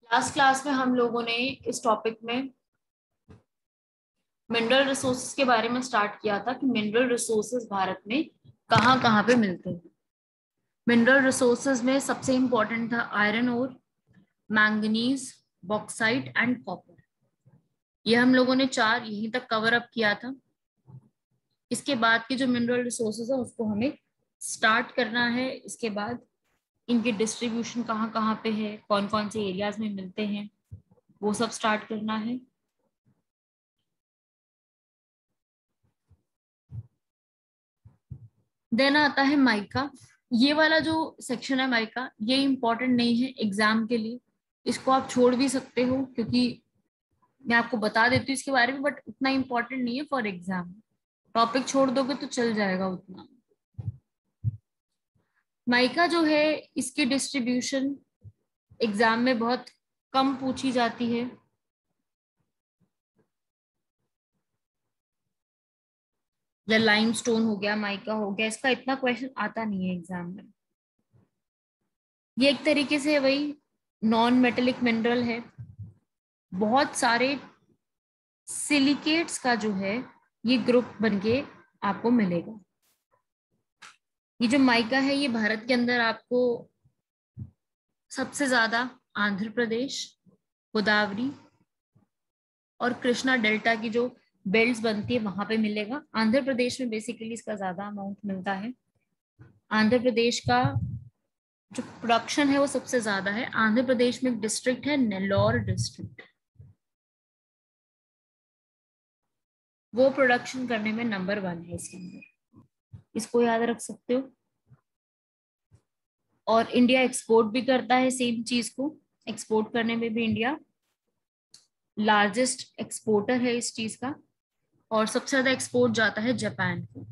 Last class में हम लोगों ने इस टॉपिक में मिनरल रिसोर्सेज के बारे में स्टार्ट किया था कि मिनरल रिसोर्सेज भारत में कहाँ कहाँ पे मिलते हैं। मिनरल रिसोर्सेज में सबसे इंपॉर्टेंट था iron ore, manganese, bauxite and copper. ये हम लोगों ने चार यहीं तक कवर अप किया था। इसके बाद के जो मिनरल रिसोर्सेज है उसको हमें स्टार्ट करना है। इसके बाद इनकी डिस्ट्रीब्यूशन कहाँ कहाँ पे है, कौन कौन से एरियाज में मिलते हैं, वो सब स्टार्ट करना है। देन आता है माइका। ये वाला जो सेक्शन है माइका, ये इंपॉर्टेंट नहीं है एग्जाम के लिए, इसको आप छोड़ भी सकते हो क्योंकि मैं आपको बता देती हूँ इसके बारे में, बट उतना इंपॉर्टेंट नहीं है फॉर एग्जाम। टॉपिक छोड़ दोगे तो चल जाएगा उतना। माइका जो है इसकी डिस्ट्रीब्यूशन एग्जाम में बहुत कम पूछी जाती है। या लाइमस्टोन हो गया, माइका हो गया, इसका इतना क्वेश्चन आता नहीं है एग्जाम में। ये एक तरीके से वही नॉन मेटेलिक मिनरल है। बहुत सारे सिलिकेट्स का जो है ये ग्रुप बनके आपको मिलेगा। ये जो माइका है ये भारत के अंदर आपको सबसे ज्यादा आंध्र प्रदेश, गोदावरी और कृष्णा डेल्टा की जो बेल्ट्स बनती है वहां पे मिलेगा। आंध्र प्रदेश में बेसिकली इसका ज्यादा अमाउंट मिलता है। आंध्र प्रदेश का जो प्रोडक्शन है वो सबसे ज्यादा है। आंध्र प्रदेश में एक डिस्ट्रिक्ट है नेल्लोर डिस्ट्रिक्ट, वो प्रोडक्शन करने में नंबर 1 है इसके अंदर, इसको याद रख सकते हो। और इंडिया एक्सपोर्ट भी करता है सेम चीज को। एक्सपोर्ट करने में भी इंडिया लार्जेस्ट एक्सपोर्टर है इस चीज का, और सबसे ज्यादा एक्सपोर्ट जाता है जापान को।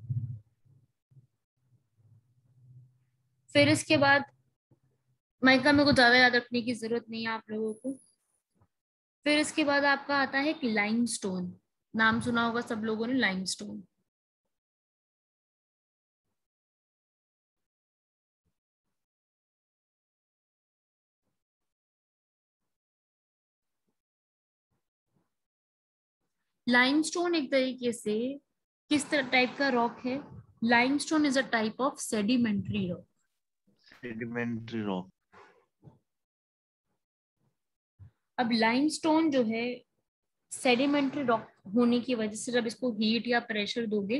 फिर इसके बाद माइका में कुछ ज्यादा याद रखने की जरूरत नहीं है आप लोगों को। फिर इसके बाद आपका आता है कि लाइमस्टोन। नाम सुना होगा सब लोगों ने, लाइमस्टोन। लाइमस्टोन एक तरीके से किस तरह टाइप का रॉक है? Limestone is a type of sedimentary rock. Sedimentary rock. अब लाइमस्टोन जो है सेडिमेंट्री रॉक होने की वजह से जब इसको हीट या प्रेशर दोगे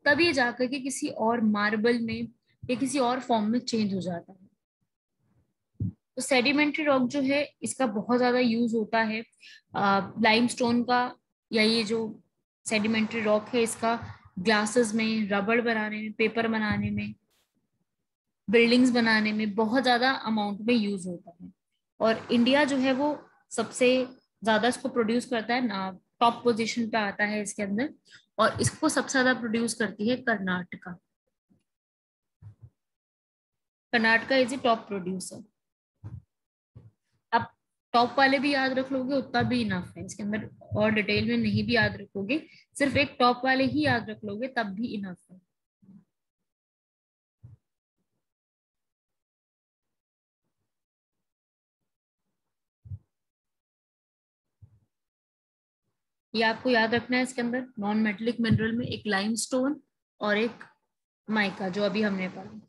तब ये जाकर के किसी और मार्बल में या किसी और फॉर्म में चेंज हो जाता है। तो सेडिमेंट्री रॉक जो है इसका बहुत ज्यादा यूज होता है लाइमस्टोन का, या ये जो सेडिमेंट्री रॉक है इसका ग्लासेस में, रबड़ बनाने में, पेपर बनाने में, बिल्डिंग्स बनाने में बहुत ज्यादा अमाउंट में यूज होता है। और इंडिया जो है वो सबसे ज्यादा इसको प्रोड्यूस करता है ना, टॉप पोजीशन पे आता है इसके अंदर। और इसको सबसे ज्यादा प्रोड्यूस करती है Karnataka. Karnataka is a top producer. आप टॉप वाले भी याद रख लोगे उतना भी इनफ है इसके अंदर, और डिटेल में नहीं भी याद रखोगे, सिर्फ एक टॉप वाले ही याद रख लोगे तब भी इनफ है। ये आपको याद रखना है इसके अंदर नॉन मेटेलिक मिनरल में एक लाइमस्टोन और एक माइका जो अभी हमने पढ़ा।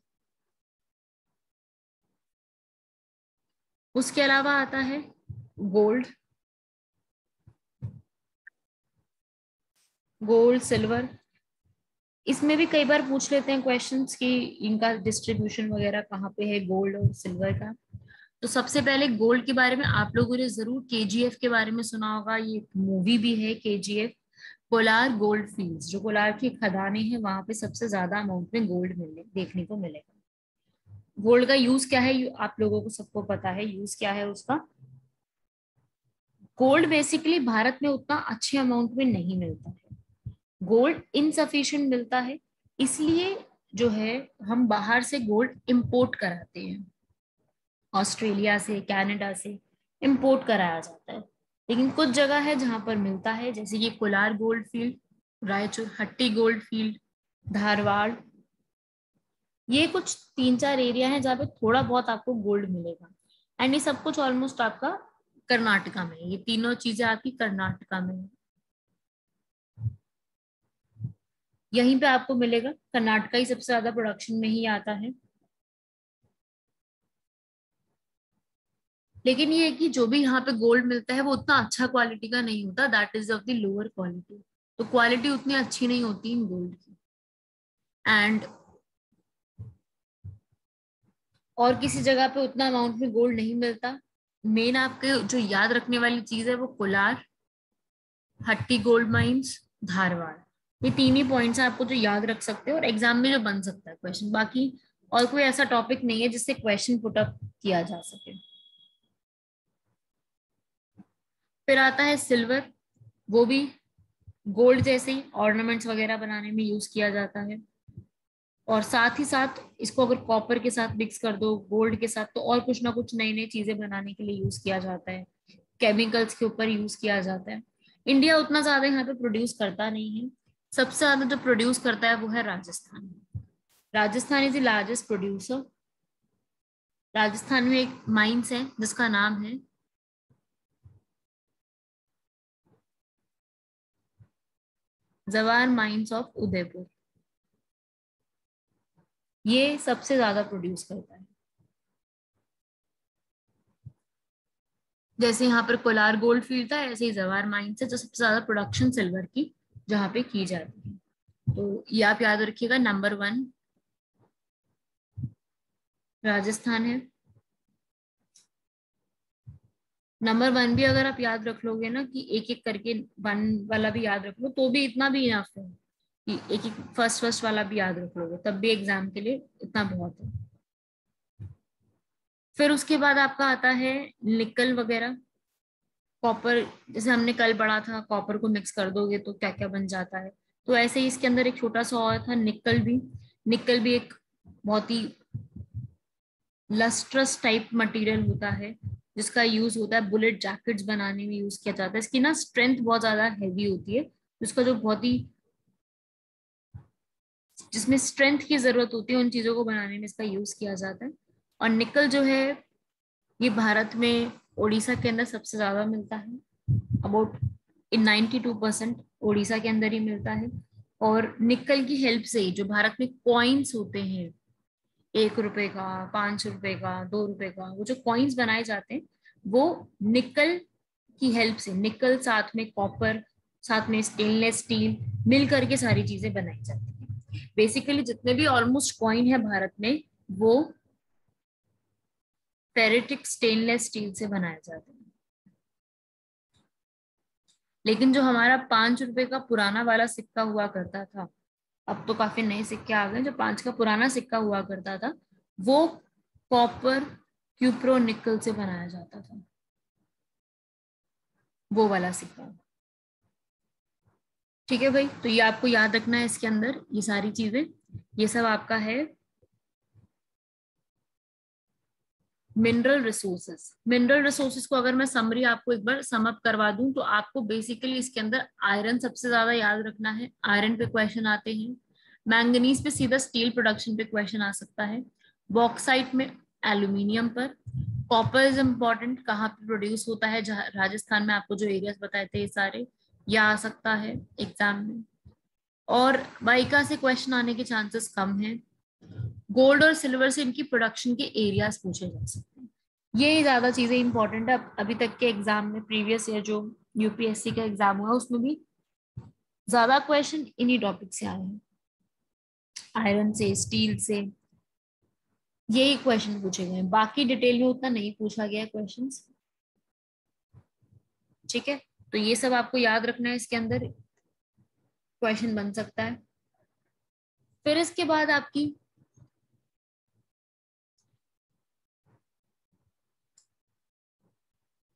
उसके अलावा आता है गोल्ड। गोल्ड, सिल्वर, इसमें भी कई बार पूछ लेते हैं क्वेश्चंस कि इनका डिस्ट्रीब्यूशन वगैरह कहाँ पे है गोल्ड और सिल्वर का। तो सबसे पहले गोल्ड के बारे में आप लोगों ने जरूर केजीएफ के बारे में सुना होगा। ये मूवी भी है केजीएफ, कोलार गोल्ड फील्ड्स। जो कोलार की खदानें हैं वहां पे सबसे ज्यादा अमाउंट में गोल्ड मिलने देखने को मिलेगा। गोल्ड का यूज क्या है आप लोगों को सबको पता है, यूज क्या है उसका। गोल्ड बेसिकली भारत में उतना अच्छे अमाउंट में नहीं मिलता है, गोल्ड इनसफिशिएंट मिलता है, इसलिए जो है हम बाहर से गोल्ड इंपोर्ट कराते हैं। ऑस्ट्रेलिया से, कनाडा से इंपोर्ट कराया जाता है। लेकिन कुछ जगह है जहां पर मिलता है, जैसे ये कोलार गोल्ड फील्ड, रायचूर हट्टी गोल्ड फील्ड, धारवाड़, ये कुछ 3-4 एरिया हैं जहाँ पे थोड़ा बहुत आपको गोल्ड मिलेगा। एंड ये सब कुछ ऑलमोस्ट आपका कर्नाटका में, ये तीनों चीजें आपकी कर्नाटका में है। यहीं पे आपको मिलेगा, कर्नाटका ही सबसे ज्यादा प्रोडक्शन में ही आता है। लेकिन ये है कि जो भी यहाँ पे गोल्ड मिलता है वो उतना अच्छा क्वालिटी का नहीं होता, that is of the lower quality. तो क्वालिटी उतनी अच्छी नहीं होती इन गोल्ड की। एंड और किसी जगह पे उतना अमाउंट में गोल्ड नहीं मिलता। मेन आपके जो याद रखने वाली चीज है वो कोलार, हट्टी गोल्ड माइंस, धारवाड़, ये तीन ही पॉइंट्स आपको जो याद रख सकते हो और एग्जाम में जो बन सकता है क्वेश्चन। बाकी और कोई ऐसा टॉपिक नहीं है जिससे क्वेश्चन पुट अप किया जा सके। फिर आता है सिल्वर, वो भी गोल्ड जैसे ही ऑर्नामेंट्स वगैरह बनाने में यूज किया जाता है। और साथ ही साथ इसको अगर कॉपर के साथ मिक्स कर दो गोल्ड के साथ, तो और कुछ ना कुछ नई नई चीजें बनाने के लिए यूज किया जाता है, केमिकल्स के ऊपर यूज किया जाता है। इंडिया उतना ज्यादा यहाँ पे प्रोड्यूस करता नहीं है। सबसे ज्यादा जो प्रोड्यूस करता है वो है Rajasthan. Rajasthan is the largest producer. Rajasthan में एक माइंस है जिसका नाम है जवाहर माइंस ऑफ उदयपुर। ये सबसे ज्यादा प्रोड्यूस करता है। जैसे यहाँ पर कोलार गोल्ड फील्ड था, ऐसे ही जवाहर माइंस है जो सबसे ज्यादा प्रोडक्शन सिल्वर की जहाँ पे की जाती है। तो ये आप याद रखिएगा, नंबर 1 राजस्थान है। नंबर 1 भी अगर आप याद रख लोगे ना कि एक एक करके 1 वाला भी याद रख लो तो भी इतना भी इनफ है कि एक एक फर्स्ट फर्स्ट वाला भी याद रख लोगे तब भी एग्जाम के लिए इतना बहुत है। फिर उसके बाद आपका आता है निकल वगैरह, कॉपर। जैसे हमने कल पढ़ा था कॉपर को मिक्स कर दोगे तो क्या क्या बन जाता है, तो ऐसे ही इसके अंदर एक छोटा सा और था निकल भी। निकल भी एक बहुत ही लस्ट्रस टाइप मटेरियल होता है जिसका यूज होता है बुलेट जैकेट्स बनाने में यूज किया जाता है। इसकी ना स्ट्रेंथ बहुत ज्यादा हैवी होती है, जिसका जो बहुत ही जिसमें स्ट्रेंथ की जरूरत होती है उन चीजों को बनाने में इसका यूज किया जाता है। और निकल जो है ये भारत में उड़ीसा के अंदर सबसे ज्यादा मिलता है, अबाउट इन 92% उड़ीसा के अंदर ही मिलता है। और निकल की हेल्प से ही जो भारत में कॉइन्स होते हैं, 1 रुपए का, 5 रुपए का, 2 रुपए का, वो जो कॉइन्स बनाए जाते हैं वो निकल की हेल्प से, निकल साथ में कॉपर साथ में स्टेनलेस स्टील मिल करके सारी चीजें बनाई जाती हैं। बेसिकली जितने भी ऑलमोस्ट कॉइन है भारत में वो फेरेटिक स्टेनलेस स्टील से बनाए जाते हैं। लेकिन जो हमारा 5 रुपए का पुराना वाला सिक्का हुआ करता था, अब तो काफी नए सिक्के आ गए, जो 5 का पुराना सिक्का हुआ करता था वो कॉपर क्यूप्रो निकल से बनाया जाता था, वो वाला सिक्का। ठीक है भाई, तो ये आपको याद रखना है इसके अंदर ये सारी चीजें। ये सब आपका है मिनरल रिसोर्सेस। मिनरल रिसोर्सेस को अगर मैं समरी आपको एक बार सम अप करवा दूं तो आपको बेसिकली इसके अंदर आयरन सबसे ज्यादा याद रखना है, आयरन पे क्वेश्चन आते हैं। मैंगनीज पे सीधा स्टील प्रोडक्शन पे क्वेश्चन आ सकता है। बॉक्साइट में एल्यूमिनियम पर। कॉपर इज इम्पोर्टेंट, कहाँ पे प्रोड्यूस होता है, राजस्थान में आपको जो एरियाज बताए थे ये सारे, यह आ सकता है एग्जाम में। और वाइका से क्वेश्चन आने के चांसेस कम हैं। गोल्ड और सिल्वर से इनकी प्रोडक्शन के एरियाज पूछे जा सकते हैं। ये ज्यादा चीजें इंपॉर्टेंट है। अभी तक के एग्जाम में प्रीवियस ईयर जो यूपीएससी का एग्जाम हुआ उसमें भी ज्यादा क्वेश्चन इन्हीं टॉपिक से आए हैं, आयरन से, स्टील से, यही क्वेश्चन पूछे गए हैं। बाकी डिटेल में उतना नहीं पूछा गया है क्वेश्चंस। ठीक है, तो ये सब आपको याद रखना है, इसके अंदर क्वेश्चन बन सकता है। फिर इसके बाद आपकी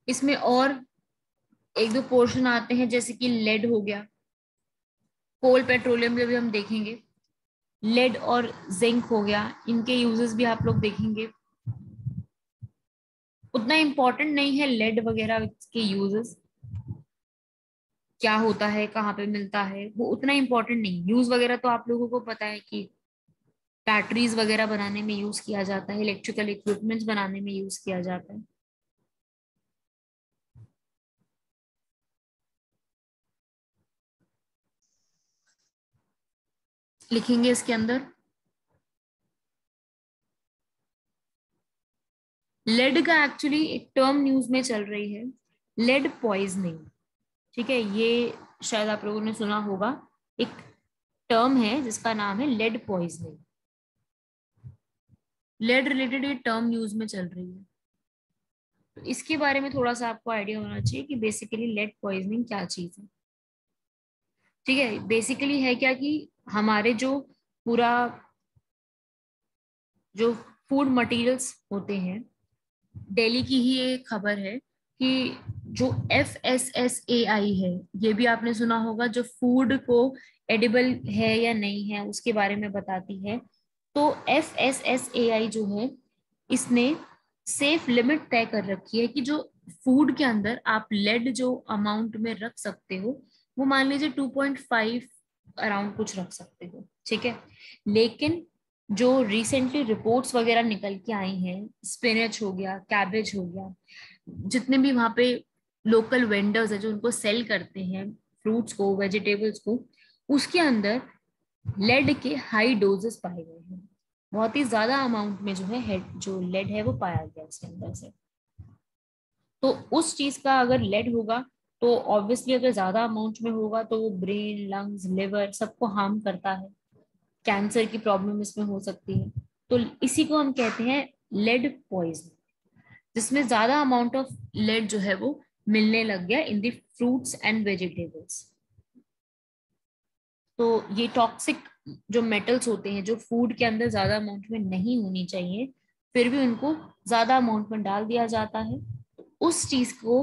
इसमें और एक दो पोर्शन आते हैं जैसे कि लेड हो गया, कोल पेट्रोलियम में भी हम देखेंगे। लेड और जिंक हो गया, इनके यूजेस भी आप लोग देखेंगे। उतना इम्पोर्टेंट नहीं है लेड वगैरह के यूजेस, क्या होता है, कहाँ पे मिलता है, वो उतना इम्पोर्टेंट नहीं। यूज वगैरह तो आप लोगों को पता है कि बैटरीज वगैरह बनाने में यूज किया जाता है, इलेक्ट्रिकल इक्विपमेंट्स बनाने में यूज किया जाता है। लिखेंगे इसके अंदर। लेड का एक्चुअली एक टर्म न्यूज में चल रही है, लेड पॉइजनिंग। ठीक है, ये शायद आप लोगों ने सुना होगा, एक टर्म है जिसका नाम है लेड पॉइजनिंग। लेड रिलेटेड ये टर्म न्यूज में चल रही है, तो इसके बारे में थोड़ा सा आपको आइडिया होना चाहिए कि बेसिकली लेड पॉइजनिंग क्या चीज है। ठीक है, बेसिकली है क्या कि हमारे जो पूरा जो फूड मटेरियल्स होते हैं, दिल्ली की ही ये खबर है कि जो FSSAI है, ये भी आपने सुना होगा, जो फूड को एडिबल है या नहीं है उसके बारे में बताती है। तो FSSAI जो है, इसने सेफ लिमिट तय कर रखी है कि जो फूड के अंदर आप लेड जो अमाउंट में रख सकते हो, वो मान लीजिए 2.5 अराउंड कुछ रख सकते हो। ठीक है, लेकिन जो रिसेंटली रिपोर्ट्स वगैरह निकल के आई हैं, स्पिनच हो गया, कैबेज हो गया, जितने भी वहां पे लोकल वेंडर्स है जो उनको सेल करते हैं फ्रूट्स को, वेजिटेबल्स को, उसके अंदर लेड के हाई डोजेस पाए गए हैं। बहुत ही ज्यादा अमाउंट में जो है जो लेड है वो पाया गया उसके अंदर से। तो उस चीज का अगर लेड होगा, तो ऑब्वियसली अगर ज्यादा अमाउंट में होगा तो वो ब्रेन, लंग्स, लिवर सबको हार्म करता है। कैंसर की प्रॉब्लम इसमें हो सकती है। तो इसी को हम कहते हैं लेड पॉइजन, जिसमें ज्यादा अमाउंट ऑफ लेड जो है वो मिलने लग गया in the fruits and vegetables. तो ये टॉक्सिक जो मेटल्स होते हैं, जो फूड के अंदर ज्यादा अमाउंट में नहीं होनी चाहिए, फिर भी उनको ज्यादा अमाउंट में डाल दिया जाता है। उस चीज को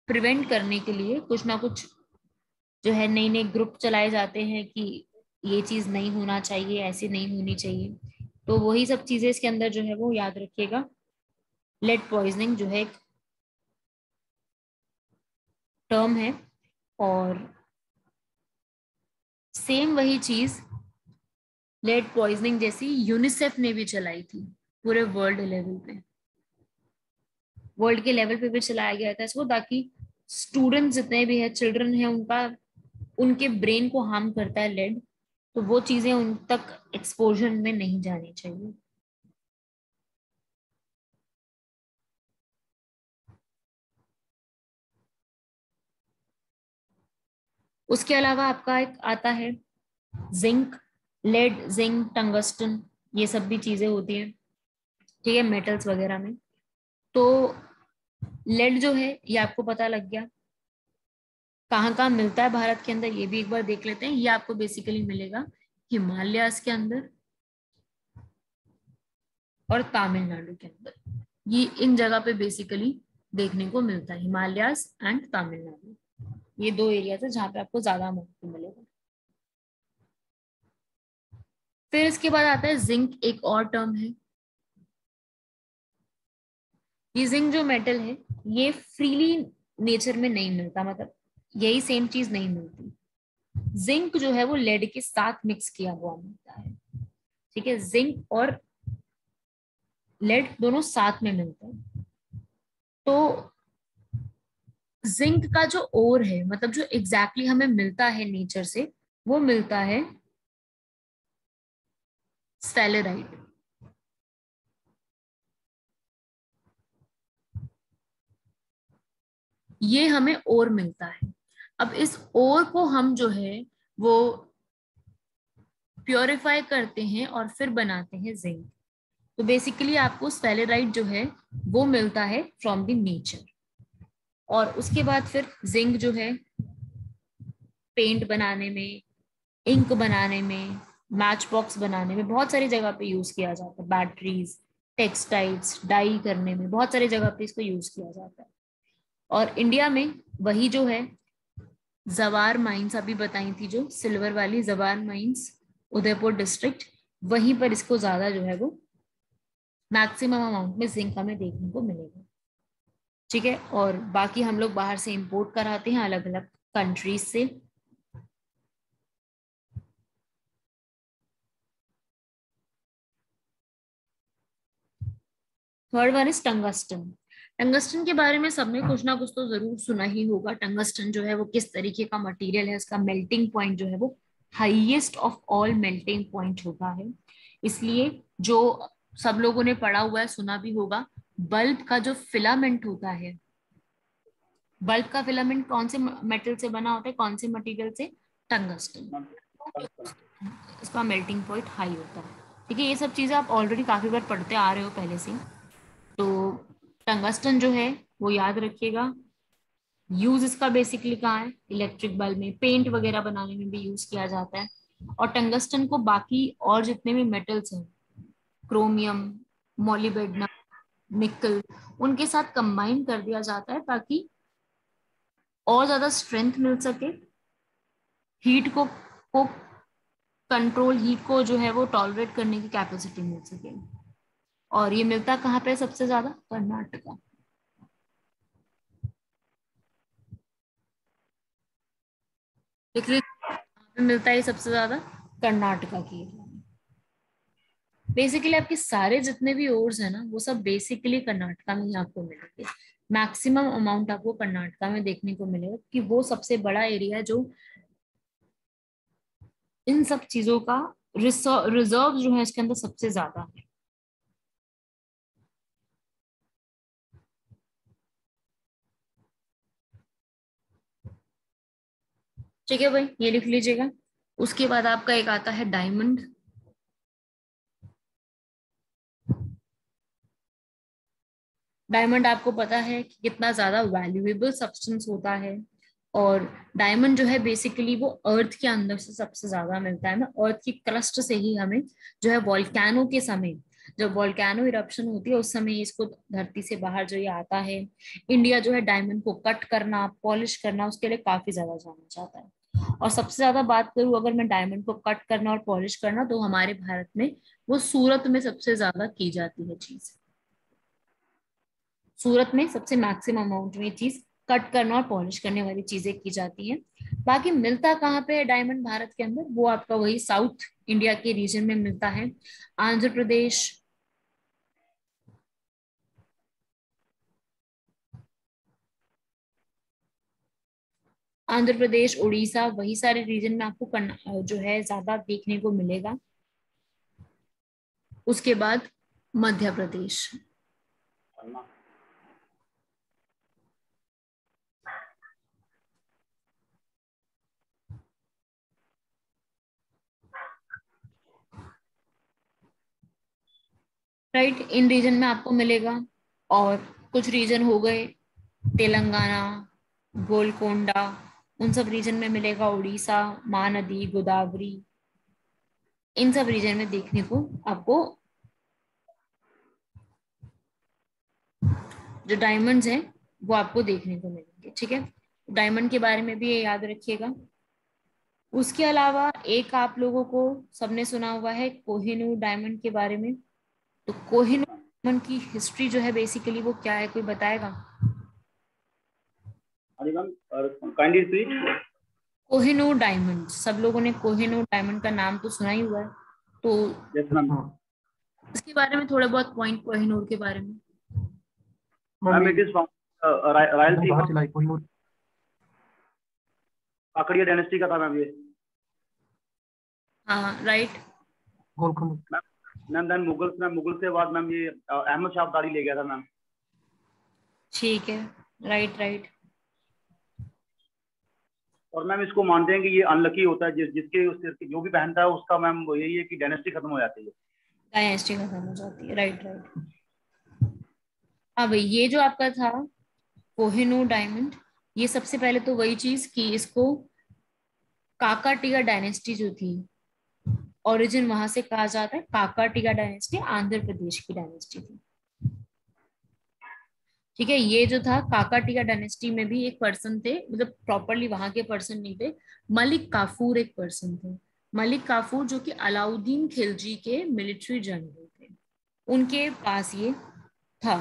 प्रिवेंट करने के लिए कुछ ना कुछ जो है नई नई ग्रुप चलाए जाते हैं कि ये चीज नहीं होना चाहिए, ऐसे नहीं होनी चाहिए। तो वही सब चीजें इसके अंदर जो है वो याद रखिएगा। लेड पॉइजनिंग जो है एक टर्म है, और सेम वही चीज लेड पॉइजनिंग जैसी यूनिसेफ ने भी चलाई थी पूरे वर्ल्ड लेवल पे। वर्ल्ड के लेवल पे भी चलाया गया था इसको, ताकि स्टूडेंट जितने भी है, चिल्ड्रन है, उनका उनके ब्रेन को हार्म करता है लेड, तो वो चीजें उन तक एक्सपोजर में नहीं जानी चाहिए। उसके अलावा आपका एक आता है जिंक। लेड, जिंक, टंगस्टन, ये सब भी चीजें होती हैं। ठीक है, मेटल्स वगैरह में। तो लेड जो है ये आपको पता लग गया कहाँ कहाँ मिलता है भारत के अंदर, ये भी एक बार देख लेते हैं। ये आपको बेसिकली मिलेगा हिमालयाज के अंदर और तमिलनाडु के अंदर। ये इन जगह पे बेसिकली देखने को मिलता है, हिमालयाज एंड तमिलनाडु। ये दो एरियाज है जहाँ पे आपको ज्यादा अमाउंट में मिलेगा। फिर इसके बाद आता है जिंक, एक और टर्म है। ये जिंक जो मेटल है, ये फ्रीली नेचर में नहीं मिलता, मतलब यही सेम चीज नहीं मिलती। जिंक जो है वो लेड के साथ मिक्स किया हुआ मिलता है। ठीक है, जिंक और लेड दोनों साथ में मिलते हैं। तो जिंक का जो ओर है, मतलब जो एग्जैक्टली हमें मिलता है नेचर से, वो मिलता है स्फेलेराइट। ये हमें ओर मिलता है। अब इस ओर को हम जो है वो प्योरीफाई करते हैं और फिर बनाते हैं जिंक। तो बेसिकली आपको स्फेलेराइट जो है वो मिलता है फ्रॉम द नेचर। और उसके बाद फिर जिंक जो है पेंट बनाने में, इंक बनाने में, मैच बॉक्स बनाने में, बहुत सारी जगह पे यूज किया जाता है। बैटरीज, टेक्सटाइल्स, डाई करने में बहुत सारी जगह पे इसको यूज किया जाता है। और इंडिया में वही जो है जवार माइंस अभी बताई थी, जो सिल्वर वाली जवार माइंस, उदयपुर डिस्ट्रिक्ट, वहीं पर इसको ज्यादा जो है वो मैक्सिमम अमाउंट में जिंक हमें देखने को मिलेगा। ठीक है, और बाकी हम लोग बाहर से इंपोर्ट कराते हैं अलग अलग कंट्रीज से। Third one is tungsten. Tungsten के बारे में सबने कुछ ना कुछ तो जरूर सुना ही होगा। टंगस्टन जो है वो किस तरीके का मटेरियल है, उसका मेल्टिंग पॉइंट जो है वो highest of all melting point होता है। इसलिए जो सब लोगों ने पढ़ा हुआ है, सुना भी होगा, बल्ब का जो फिलामेंट होता है, बल्ब का फिलामेंट कौन से मेटल से बना होता है, कौन से मटेरियल से? टंगस्टन। इसका मेल्टिंग पॉइंट हाई होता है। ठीक है, ये सब चीजें आप ऑलरेडी काफी बार पढ़ते आ रहे हो पहले से। तो टंगस्टन जो है वो याद रखिएगा। यूज इसका बेसिकली कहाँ है? इलेक्ट्रिक बल्ब में, पेंट वगैरह बनाने में भी यूज किया जाता है। और टंगस्टन को बाकी और जितने भी मेटल्स हैं, क्रोमियम, मोलिब्डेनम, निकल, उनके साथ कंबाइन कर दिया जाता है ताकि और ज्यादा स्ट्रेंथ मिल सके, हीट को कंट्रोल, हीट को जो है वो टॉलरेट करने की कैपेसिटी मिल सके। और ये मिलता कहाँ पे सबसे ज्यादा? कर्नाटका। देख लीजिए कहाँ पे मिलता है ये सबसे ज्यादा? कर्नाटका की एरिया में। बेसिकली आपके सारे जितने भी ओर्स है ना, वो सब बेसिकली कर्नाटका में ही आपको मिलेंगे। मैक्सिमम अमाउंट आपको कर्नाटका में देखने को मिलेगा कि वो सबसे बड़ा एरिया है जो इन सब चीजों का रिजर्व जो है इसके अंदर सबसे ज्यादा है। ठीक है भाई, ये लिख लीजिएगा। उसके बाद आपका एक आता है डायमंड। डायमंड आपको पता है कि कितना ज्यादा वैल्यूएबल सब्सटेंस होता है। और डायमंड जो है बेसिकली वो अर्थ के अंदर से सबसे ज्यादा मिलता है ना, अर्थ की क्रस्ट से ही हमें जो है वॉल्केनो के समय, जब वॉल्केनो इरप्शन होती है उस समय इसको धरती से बाहर जो ये आता है। इंडिया जो है डायमंड को कट करना, पॉलिश करना, उसके लिए काफी ज्यादा जाना चाहता है। और सबसे ज्यादा बात करूं अगर मैं डायमंड को कट करना और पॉलिश करना, तो हमारे भारत में वो सूरत में सबसे ज्यादा की जाती है चीज। सूरत में सबसे मैक्सिमम अमाउंट में चीज कट करना और पॉलिश करने वाली चीजें की जाती हैं। बाकी मिलता कहाँ पे है डायमंड भारत के अंदर? वो आपका वही साउथ इंडिया के रीजन में मिलता है। आंध्र प्रदेश, आंध्र प्रदेश, उड़ीसा, वही सारे रीजन में आपको जो है ज्यादा देखने को मिलेगा। उसके बाद मध्य प्रदेश। राइट, इन रीजन में आपको मिलेगा। और कुछ रीजन हो गए तेलंगाना, गोलकोंडा, उन सब रीजन में मिलेगा। उड़ीसा, महानदी, गोदावरी, इन सब रीजन में देखने को आपको जो डायमंड्स हैं वो आपको देखने को मिलेंगे। ठीक है, डायमंड के बारे में भी ये याद रखिएगा। उसके अलावा एक आप लोगों को सबने सुना हुआ है कोहिनूर डायमंड के बारे में। तो कोहिनूर डायमंड की हिस्ट्री जो है बेसिकली वो क्या है, कोई बताएगा? Kindly repeat. कोहिनूर डायमंड, सब लोगों ने कोहिनूर डायमंड का नाम तो सुना ही हुआ है। तो यस मैम। इसके बारे में थोड़ा बहुत पॉइंट कोहिनूर के बारे में। Ma'am it is Rayalaseema, Kakatiya dynasty का था मैम ये। हाँ right. Ma'am then Mughals, ma'am Mughal से बाद मैम ये अहमद शाह अब्दाली ले गया था मैम। ठीक है, राइट राइट। और मैम इसको मानते हैं कि ये अनलकी होता है, जिसके जो भी पहनता है उसका मैम वो यही है कि डायनेस्टी खत्म हो जाती है। डायनेस्टी खत्म हो जाती है, राइट राइट। हाँ भाई, ये जो आपका था कोहिनूर डायमंड, ये सबसे पहले तो वही चीज कि इसको काकाटिया डायनेस्टी जो थी, ओरिजिन वहां से कहा जाता है। काकाटिया डायनेस्टी आंध्र प्रदेश की डायनेस्टी थी। ठीक है, ये जो था काकाटिया डायनेस्टी में भी एक पर्सन थे, मतलब प्रॉपरली वहां के पर्सन नहीं थे। मलिक काफूर एक पर्सन थे। मलिक काफूर जो कि अलाउद्दीन खिलजी के मिलिट्री जनरल थे, उनके पास ये था।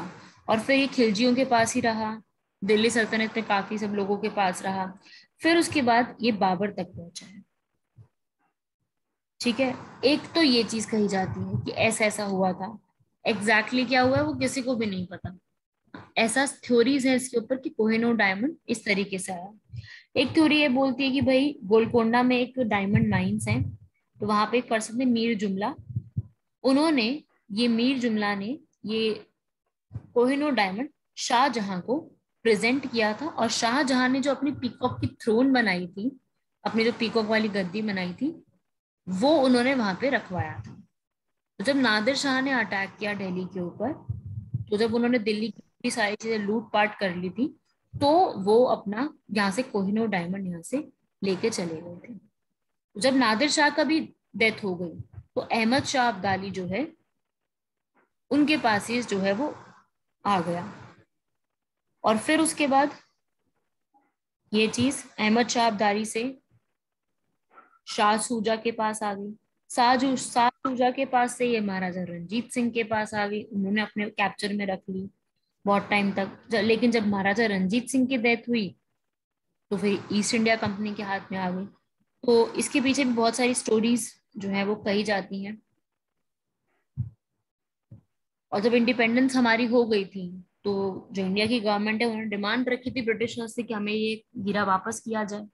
और फिर ये खिलजियों के पास ही रहा, दिल्ली सल्तनत में काफी सब लोगों के पास रहा। फिर उसके बाद ये बाबर तक पहुंचा है। ठीक है, एक तो ये चीज कही जाती है कि ऐसा ऐसा हुआ था। एग्जैक्टली क्या हुआ है वो किसी को भी नहीं पता। ऐसा थ्योरीज है इसके ऊपर कि कोहिनूर डायमंड इस तरीके से आया। एक थ्योरी ये बोलती है कि भाई गोलकोंडा में एक डायमंड माइंस है, तो वहां पे एक पर्सन थे मीर जुमला, उन्होंने, ये मीर जुमला ने ये कोहिनूर डायमंड शाहजहां को प्रेजेंट किया था, और शाहजहां ने जो अपनी पीकॉक की थ्रोन बनाई थी, अपनी जो पीकॉक वाली गद्दी बनाई थी, वो उन्होंने वहां पे रखवाया था। तो जब नादिर शाह ने अटैक किया दिल्ली के ऊपर, तो जब उन्होंने दिल्ली की पूरी सारी चीजें लूट पाट कर ली थी, तो वो अपना यहाँ से कोहिनूर डायमंड यहाँ से लेके चले गए थे। जब नादिर शाह का भी डेथ हो गई, तो अहमद शाह अब्दाली जो है, उनके पास ही जो है वो आ गया। और फिर उसके बाद ये चीज अहमद शाह अब्दाली से शाह सूजा के पास आ गई, शाह सूजा के पास से ये महाराजा रंजीत सिंह के पास आ गई, उन्होंने अपने कैप्चर में रख ली बहुत टाइम तक। लेकिन जब महाराजा रंजीत सिंह की डेथ हुई, तो फिर ईस्ट इंडिया कंपनी के हाथ में आ गई। तो इसके पीछे भी बहुत सारी स्टोरीज जो है वो कही जाती हैं। और जब इंडिपेंडेंस हमारी हो गई थी, तो जो इंडिया की गवर्नमेंट है, उन्होंने डिमांड रखी थी ब्रिटिशर्स से कि हमें ये हीरा वापस किया जाए।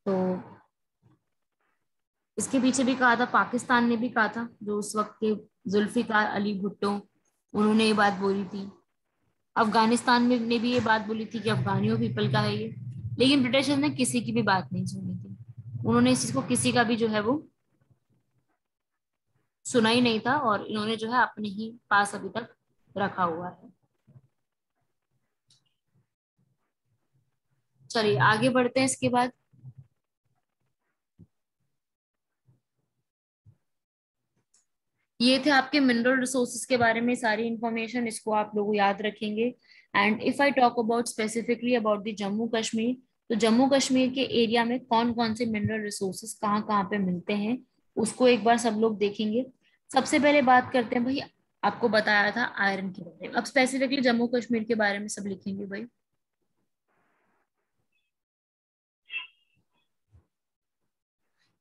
तो इसके पीछे भी कहा था, पाकिस्तान ने भी कहा था, जो उस वक्त के जुल्फिकार अली भुट्टो, उन्होंने ये बात बोली थी। अफगानिस्तान में ने भी ये बात बोली थी कि अफगानियों पीपल का है ये। लेकिन ब्रिटिशर्स ने किसी की भी बात नहीं सुनी थी, उन्होंने इस चीज को किसी का भी जो है वो सुना ही नहीं था, और इन्होंने जो है अपने ही पास अभी तक रखा हुआ है। चलिए आगे बढ़ते हैं। इसके बाद ये थे आपके मिनरल रिसोर्सेज के बारे में सारी इंफॉर्मेशन, इसको आप लोग याद रखेंगे। And if I talk about specifically about the Jammu Kashmir, तो जम्मू कश्मीर के एरिया में कौन कौन से मिनरल रिसोर्सेज कहाँ कहाँ पे मिलते हैं, उसको एक बार सब लोग देखेंगे। सबसे पहले बात करते हैं भाई, आपको बताया था आयरन के बारे में, अब स्पेसिफिकली जम्मू कश्मीर के बारे में सब लिखेंगे भाई।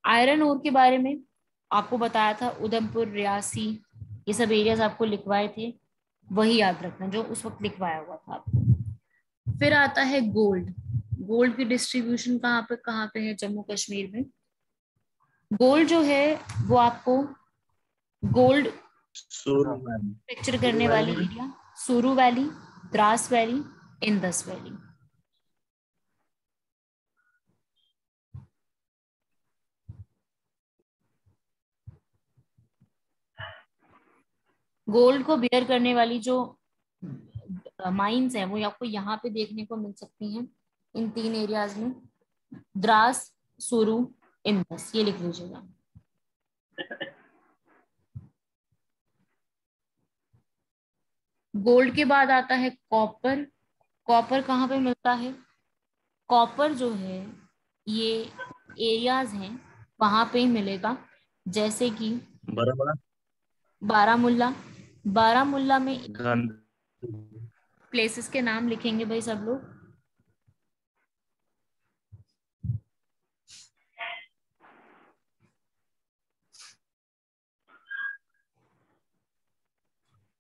आयरन ओर के बारे में आपको बताया था, उधमपुर, रियासी, ये सब एरियाज आपको लिखवाए थे, वही याद रखना जो उस वक्त लिखवाया हुआ था आपको। फिर आता है गोल्ड। गोल्ड की डिस्ट्रीब्यूशन कहाँ पे है जम्मू कश्मीर में। गोल्ड जो है वो आपको, गोल्ड सुरु मैम। पिक्चर करने वाली एरिया, सुरू valley, Dras valley, Indus valley. Gold को बियर करने वाली जो माइंस है, वो आपको यहाँ पे देखने को मिल सकती हैं इन तीन एरियाज में, द्रास, सुरू, इंदस, ये लिख लीजिएगा। गोल्ड के बाद आता है कॉपर। कॉपर कहाँ पे मिलता है, कॉपर जो है ये एरियाज हैं वहां पे ही मिलेगा, जैसे कि बराबर। बारामुल्ला। बारामुल्ला में गंद। प्लेसेस के नाम लिखेंगे भाई सब लोग।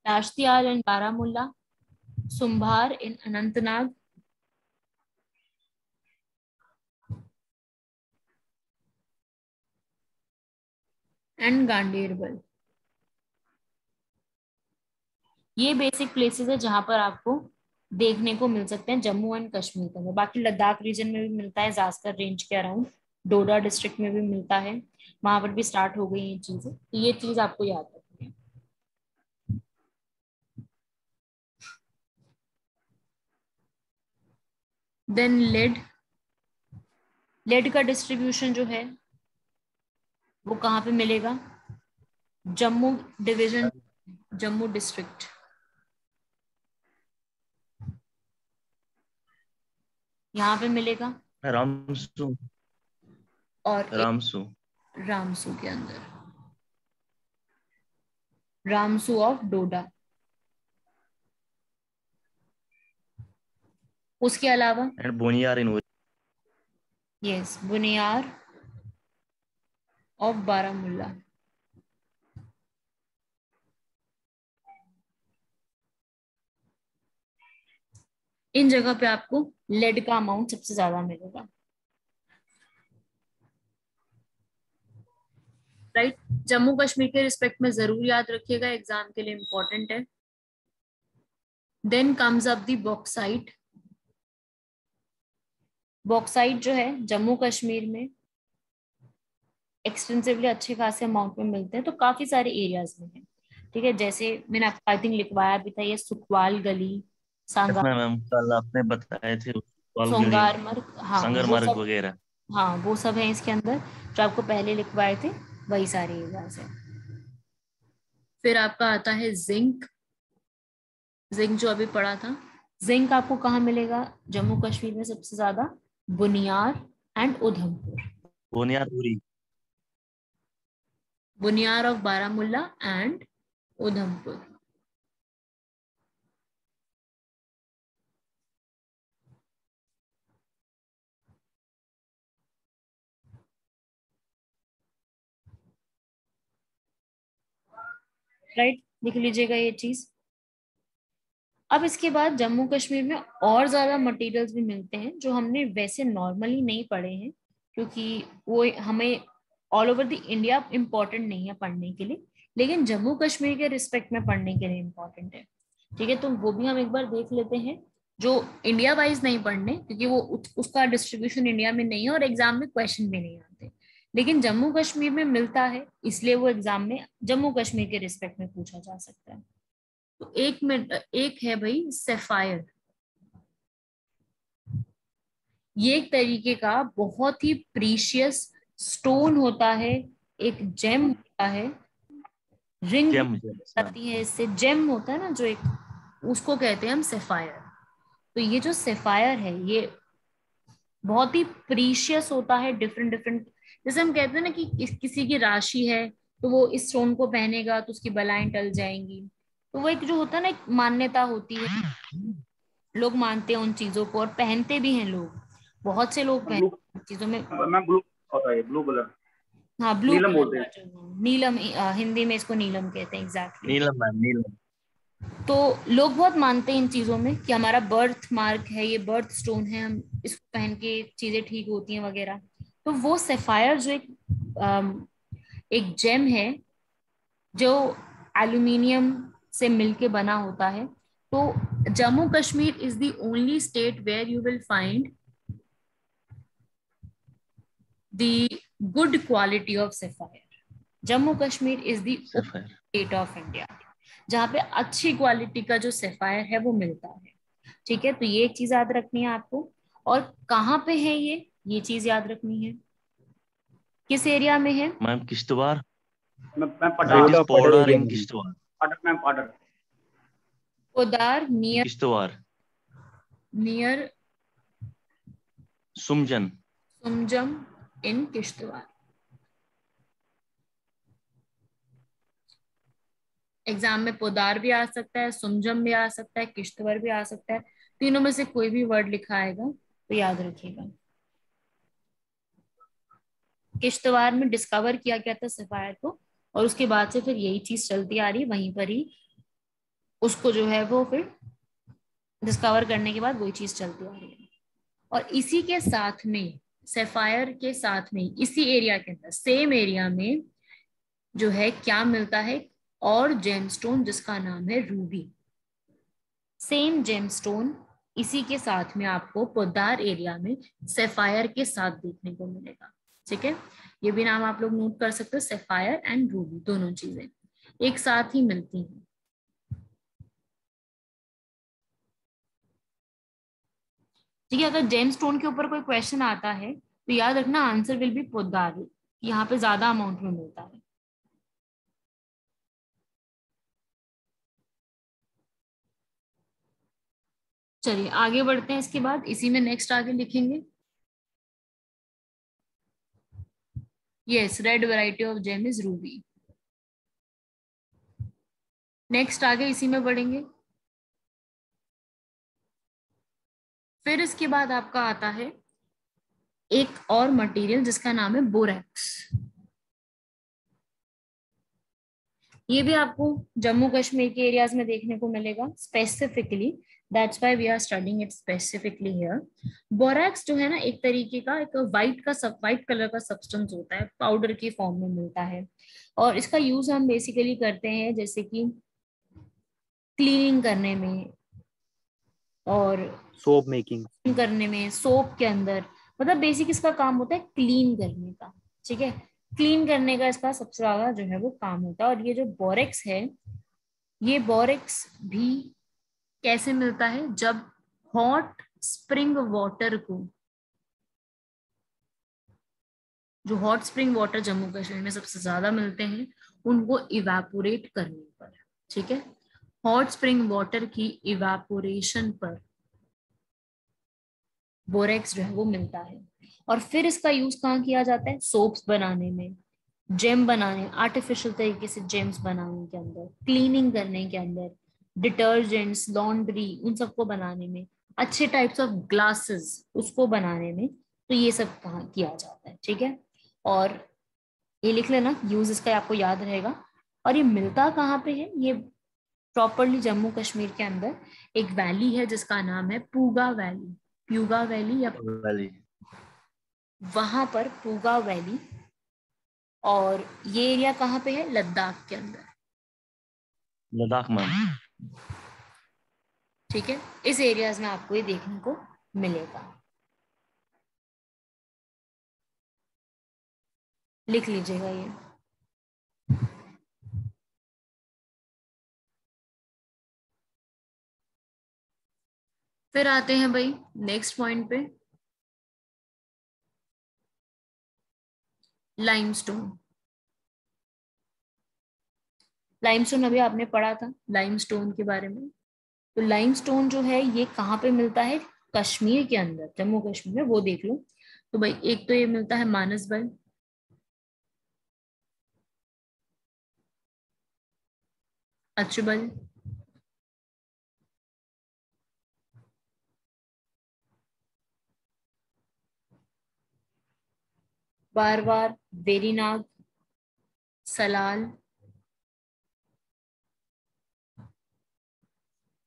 दाश्तियाल इन बारामुल्ला, सुम्भार इन अनंतनाग, एंड गांडेरबल। ये बेसिक प्लेसेस है जहां पर आपको देखने को मिल सकते हैं जम्मू एंड कश्मीर के अंदर। बाकी लद्दाख रीजन में भी मिलता है, जास्कर रेंज के अराउंड, डोडा डिस्ट्रिक्ट में भी मिलता है, वहां पर भी स्टार्ट हो गई ये चीजें, तो ये चीज आपको याद रखनी है। Then lead. लेड का डिस्ट्रीब्यूशन जो है वो कहाँ पे मिलेगा, जम्मू डिवीजन, जम्मू डिस्ट्रिक्ट, यहाँ पे मिलेगा। रामसू। और एक रामसू। रामसू के अंदर, रामसू ऑफ डोडा। उसके अलावा and Boniyar in. Yes, Boniyar of Baramulla. इन जगह पे आपको लेड का अमाउंट सबसे ज्यादा मिलेगा। राइट, जम्मू कश्मीर के रिस्पेक्ट में जरूर याद रखिएगा, एग्जाम के लिए इंपॉर्टेंट है। Then comes up the bauxite. Bauxite जो है जम्मू कश्मीर में एक्सटेंसिवली अच्छे खासे अमाउंट में मिलते हैं, तो काफी सारे एरियाज में है। ठीक है, जैसे मैंने आपको आई थिंक लिखवाया भी था, ये सुखवाल गली, सांगा, मैम कल आपने बताए थे वालगिरी, सोंगार मर्ग, हाँ वो संगरमर्ग सब, वगैरह। हाँ वो सब है इसके अंदर, जो आपको पहले लिखवाए थे वही सारे एरियाज है। फिर आपका आता है जिंक। जिंक जो अभी पढ़ा था, जिंक आपको कहाँ मिलेगा जम्मू कश्मीर में सबसे ज्यादा? बुनियार एंड उधमपुर। बुनियादपुरी। Boniyar of Baramulla and Udhampur. Right, लिख लीजिएगा ये चीज। अब इसके बाद जम्मू कश्मीर में और ज्यादा मटेरियल्स भी मिलते हैं जो हमने वैसे नॉर्मली नहीं पढ़े हैं, क्योंकि वो हमें all over the India important नहीं है पढ़ने के लिए, लेकिन जम्मू कश्मीर के रिस्पेक्ट में पढ़ने के लिए इम्पोर्टेंट है। ठीक है, तो वो भी हम एक बार देख लेते हैं, जो इंडिया वाइज नहीं पढ़ने, क्योंकि वो उसका डिस्ट्रीब्यूशन इंडिया में नहीं है और एग्जाम में क्वेश्चन भी नहीं आते, लेकिन जम्मू कश्मीर में मिलता है, इसलिए वो एग्जाम में जम्मू कश्मीर के रिस्पेक्ट में पूछा जा सकता है। तो एक मिनट, एक है भाई सेफायर। ये एक तरीके का बहुत ही प्रीशियस स्टोन होता है, एक जेम होता है, रिंग जेम जेम मैम। आती है इससे, जेम होता है ना जो एक, उसको कहते हैं हम सेफायर। तो ये जो सेफायर है ये बहुत ही प्रीशियस होता है, डिफरेंट डिफरेंट, जैसे हम कहते हैं ना कि किसी की राशि है तो वो इस स्टोन को पहनेगा तो उसकी बलाएं टल जाएंगी, तो वो एक जो होता है ना एक मान्यता होती है, लोग मानते हैं उन चीजों को और पहनते भी हैं लोग, बहुत से लोग ब्लू, पहनते हैं चीजों में। मैम ब्लू होता है, ब्लू कलर, हाँ ब्लू नीलम कलर बोलते का हैं। जो नीलम, हिंदी में इसको नीलम कहते हैं एग्जैक्टली। नीलम मैम, नीलम। तो लोग बहुत मानते हैं इन चीजों में कि हमारा बर्थ मार्क है, ये बर्थ स्टोन है, हम इसको पहन के चीजें ठीक होती हैं वगैरह। तो वो सेफायर जो एक जेम है जो एल्यूमिनियम से मिलके बना होता है, तो Jammu Kashmir is the only state where you will find the good quality of sapphire. Jammu Kashmir is the sapphire. State of India जहाँ पे अच्छी क्वालिटी का जो सेफायर है वो मिलता है। ठीक है, तो ये एक चीज याद रखनी है आपको। और कहाँ पे है ये चीज याद रखनी है, किस एरिया में है? मैम किश्तवाड़। मैं इट पठार, इज पटेल पौड़ार एरिया इन में। किश्तवाड़। पाटर मैम, पाटर। कोदार near, Kishtwar. Near Sumjam. Sumjam in Kishtwar. Exam में पोदार भी आ सकता है, सुमजम भी आ सकता है, किश्तवाड़ भी आ सकता है, तीनों में से कोई भी वर्ड लिखा आएगा तो याद रखिएगा। किश्तवाड़ में डिस्कवर किया गया था सफायर को, और उसके बाद से फिर यही चीज चलती आ रही, वहीं पर ही उसको जो है वो फिर डिस्कवर करने के बाद वही चीज चलती आ रही है। और इसी के साथ में, सफायर के साथ में, इसी एरिया के अंदर, सेम एरिया में जो है क्या मिलता है, और जेमस्टोन जिसका नाम है रूबी। सेम जेमस्टोन इसी के साथ में आपको पोद्दार एरिया में सफायर के साथ देखने को मिलेगा। ठीक है, ये भी नाम आप लोग नोट कर सकते हो, सफायर एंड रूबी दोनों चीजें एक साथ ही मिलती हैं। ठीक है, अगर जेमस्टोन के ऊपर कोई क्वेश्चन आता है तो याद रखना आंसर विल बी पोद्दार, यहाँ पे ज्यादा अमाउंट में मिलता है। चलिए आगे बढ़ते हैं, इसके बाद इसी में नेक्स्ट आगे लिखेंगे, yes red variety of gem is ruby. Next आगे इसी में बढ़ेंगे। फिर इसके बाद आपका आता है एक और मटेरियल जिसका नाम है बोरेक्स। ये भी आपको जम्मू कश्मीर के एरियाज में देखने को मिलेगा specifically, that's why we are studying it specifically here. Borax जो है ना एक तरीके का एक व्हाइट कलर का सब्सटेंस होता है, पाउडर की फॉर्म में मिलता है, और इसका यूज हम बेसिकली करते हैं जैसे कि क्लीनिंग करने में और सोप मेकिंग। करने में, सोप के अंदर, मतलब बेसिक इसका काम होता है क्लीन करने का। ठीक है, क्लीन करने का इसका सबसे ज्यादा जो है वो काम होता है। और ये जो बोरेक्स है, ये बोरेक्स भी कैसे मिलता है, जब हॉट स्प्रिंग वाटर को, जो hot spring water Jammu Kashmir में सबसे ज्यादा मिलते हैं, उनको इवेपोरेट करने पर, ठीक है, हॉट स्प्रिंग वाटर की इवेपोरेशन पर बोरेक्स जो है वो मिलता है। और फिर इसका यूज कहाँ किया जाता है, सोप्स बनाने में, जेम बनाने, आर्टिफिशियल तरीके से जेम्स बनाने के अंदर, क्लीनिंग करने के अंदर, डिटर्जेंट्स, लॉन्ड्री, उन सबको बनाने में, अच्छे टाइप्स ऑफ ग्लासेस उसको बनाने में, तो ये सब कहाँ किया जाता है। ठीक है, और ये लिख लेना, यूज इसका आपको याद रहेगा। और ये मिलता कहाँ पे है, ये प्रॉपरली जम्मू कश्मीर के अंदर एक वैली है जिसका नाम है पूगा वैली, प्यूगा वैली या वाली। वहां पर पूगा वैली। और ये एरिया कहाँ पे है, लद्दाख के अंदर। लद्दाख में। ठीक है, इस एरियाज में आपको ये देखने को मिलेगा, लिख लीजिएगा ये। फिर आते हैं भाई नेक्स्ट पॉइंट पे, लाइमस्टोन। लाइमस्टोन अभी आपने पढ़ा था लाइमस्टोन के बारे में। तो लाइमस्टोन जो है ये कहाँ पे मिलता है, कश्मीर के अंदर, जम्मू कश्मीर में, वो देख लो। तो भाई एक तो ये मिलता है मानसबल, अचबल, बार बार, वेरीनाग, सलाल,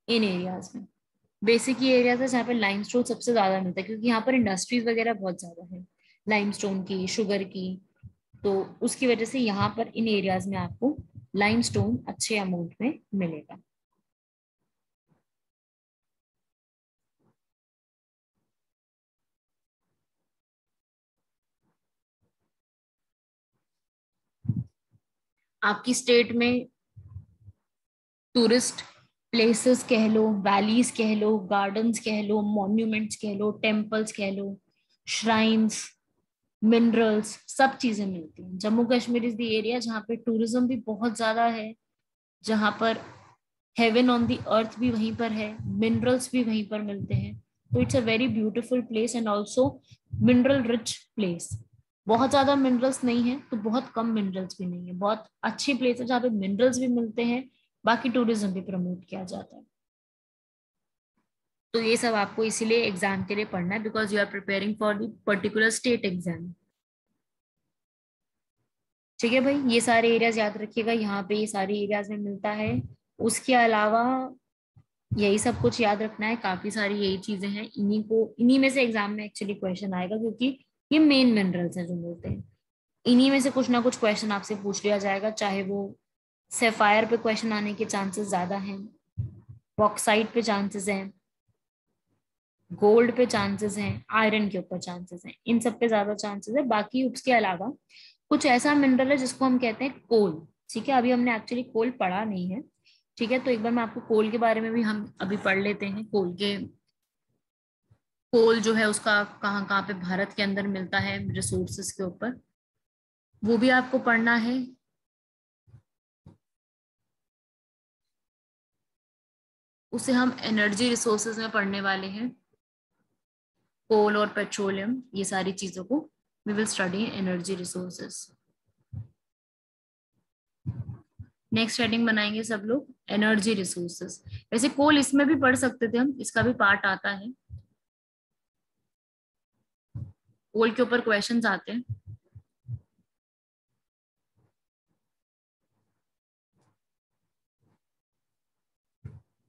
इन एरियाज में बेसिक ये एरियाज है जहाँ पे लाइमस्टोन सबसे ज्यादा मिलता है, क्योंकि यहाँ पर इंडस्ट्रीज वगैरह बहुत ज्यादा है लाइमस्टोन की, शुगर की। तो उसकी वजह से यहाँ पर इन एरियाज में आपको लाइमस्टोन अच्छे अमाउंट में मिलेगा। आपकी स्टेट में टूरिस्ट प्लेसेस कह लो, वैलीज कह लो, गार्डन्स कह लो, मॉन्यूमेंट्स कह लो, टेम्पल्स कह लो, श्राइन्स, मिनरल्स, सब चीजें मिलती हैं। Jammu Kashmir is the area जहाँ पे टूरिज्म भी बहुत ज्यादा है, जहाँ पर हेवन ऑन द अर्थ भी वहीं पर है, मिनरल्स भी वहीं पर मिलते हैं। तो it's a very beautiful place and also mineral rich place. बहुत ज्यादा मिनरल्स नहीं है तो बहुत कम मिनरल्स भी नहीं है, बहुत अच्छी प्लेस है जहाँ पे मिनरल्स भी मिलते हैं, बाकी टूरिज्म भी प्रमोट किया जाता है। तो ये सब आपको इसीलिए एग्जाम के लिए पढ़ना है, because you are preparing for the particular state exam. ठीक है भाई, ये सारे एरियाज याद रखिएगा, यहाँ पे ये सारे एरियाज में मिलता है। उसके अलावा यही सब कुछ याद रखना है, काफी सारी यही चीजें हैं, इन्हीं में से एग्जाम में एक्चुअली क्वेश्चन आएगा, क्योंकि ये मेन मिनरल्स हैं जो मिलते हैं। इन्हीं में से कुछ ना कुछ क्वेश्चन आपसे पूछ लिया जाएगा, चाहे वो सेफायर पे क्वेश्चन आने के चांसेस ज्यादा हैं, बॉक्साइट पे चांसेस हैं, गोल्ड पे चांसेस हैं, आयरन के ऊपर चांसेस हैं, इन सब पे ज्यादा चांसेस है। बाकी उसके अलावा कुछ ऐसा मिनरल है जिसको हम कहते हैं कोल। ठीक है, अभी हमने एक्चुअली कोल पढ़ा नहीं है। ठीक है, तो एक बार मैं आपको कोल के बारे में भी हम अभी पढ़ लेते हैं। कोल जो है उसका कहाँ कहाँ पे भारत के अंदर मिलता है, रिसोर्सेस के ऊपर, वो भी आपको पढ़ना है। उसे हम एनर्जी रिसोर्सेज में पढ़ने वाले हैं, कोल और पेट्रोलियम, ये सारी चीजों को we will study energy resources. Next heading बनाएंगे सब लोग एनर्जी रिसोर्सेज। वैसे कोल इसमें भी पढ़ सकते थे हम, इसका भी पार्ट आता है, कोल के ऊपर क्वेश्चंस आते हैं।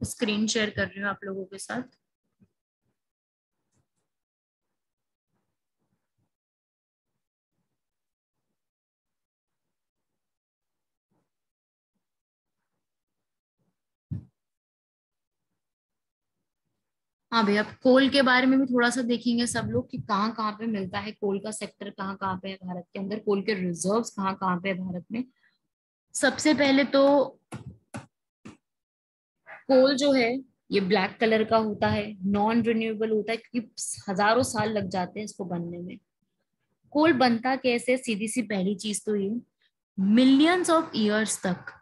स्क्रीन शेयर कर रही हूँ आप लोगों के साथ। हाँ भैया, कोल के बारे में भी थोड़ा सा देखेंगे सब लोग कि कहाँ कहाँ पे मिलता है कोल का सेक्टर, कहाँ कहाँ पे है भारत के अंदर, कोल के रिजर्व्स कहाँ कहाँ पे है भारत में। सबसे पहले तो कोल जो है ये ब्लैक कलर का होता है, नॉन रिन्यूएबल होता है, क्योंकि हजारों साल लग जाते हैं इसको बनने में। कोल बनता कैसे, सीधी सी पहली चीज तो ये, मिलियंस ऑफ ईयर्स तक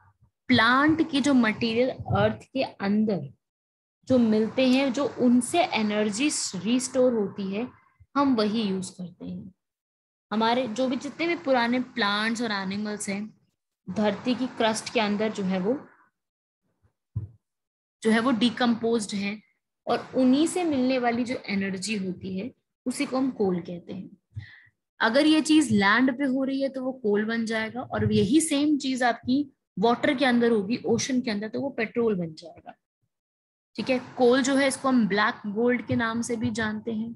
प्लांट के जो मटेरियल अर्थ के अंदर जो मिलते हैं, जो उनसे एनर्जी रिस्टोर होती है, हम वही यूज करते हैं। हमारे जो भी जितने भी पुराने प्लांट्स और एनिमल्स हैं धरती की क्रस्ट के अंदर जो है वो डिकम्पोज्ड हैं, और उन्हीं से मिलने वाली जो एनर्जी होती है उसी को हम कोल कहते हैं। अगर ये चीज लैंड पे हो रही है तो वो कोल बन जाएगा, और यही सेम चीज आपकी वाटर के अंदर होगी, ओशन के अंदर, तो वो पेट्रोल बन जाएगा। ठीक है, कोल जो है इसको हम ब्लैक गोल्ड के नाम से भी जानते हैं,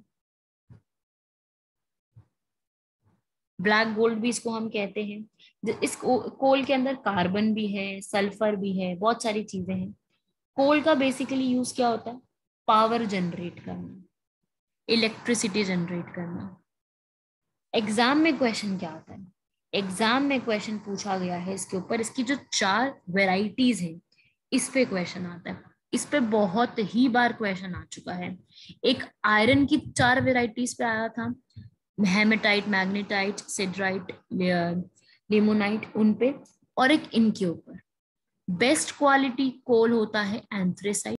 ब्लैक गोल्ड भी इसको हम कहते हैं। इस कोल के अंदर कार्बन भी है, सल्फर भी है, बहुत सारी चीजें हैं। कोल का बेसिकली यूज क्या होता है, पावर जनरेट करना, इलेक्ट्रिसिटी जनरेट करना। एग्जाम में क्वेश्चन क्या आता है, एग्जाम में क्वेश्चन पूछा गया है इसके ऊपर, इसकी जो 4 वेराइटीज है इस पे क्वेश्चन आता है। इस पे बहुत ही बार क्वेश्चन आ चुका है। एक आयरन की 4 वेराइटीज पे आया था, हेमेटाइट, मैग्नेटाइट, सिडराइट, लिमोनाइट, उन पे, और एक इनके ऊपर। बेस्ट क्वालिटी कोल होता है एंथ्रेसाइट।